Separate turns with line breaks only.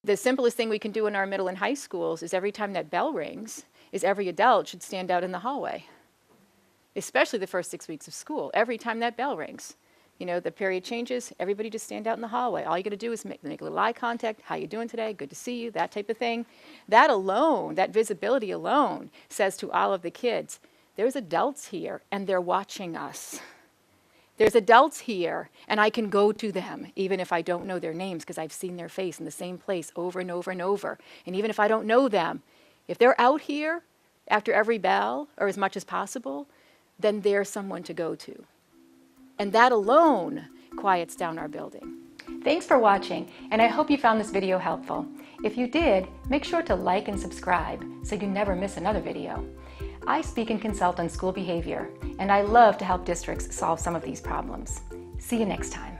The simplest thing we can do in our middle and high schools is every time that bell rings, is every adult should stand out in the hallway, especially the first 6 weeks of school. Every time that bell rings, you know, the period changes, everybody just stand out in the hallway. All you got to do is make a little eye contact. How you doing today? Good to see you, that type of thing. That alone, that visibility alone, says to all of the kids, there's adults here and they're watching us. There's adults here and I can go to them, even if I don't know their names, because I've seen their face in the same place over and over and over. And even if I don't know them, if they're out here after every bell, or as much as possible, then there's someone to go to. And that alone quiets down our building. Thanks for watching, and I hope you found this video helpful. If you did, make sure to like and subscribe so you never miss another video. I speak and consult on school behavior, and I love to help districts solve some of these problems. See you next time.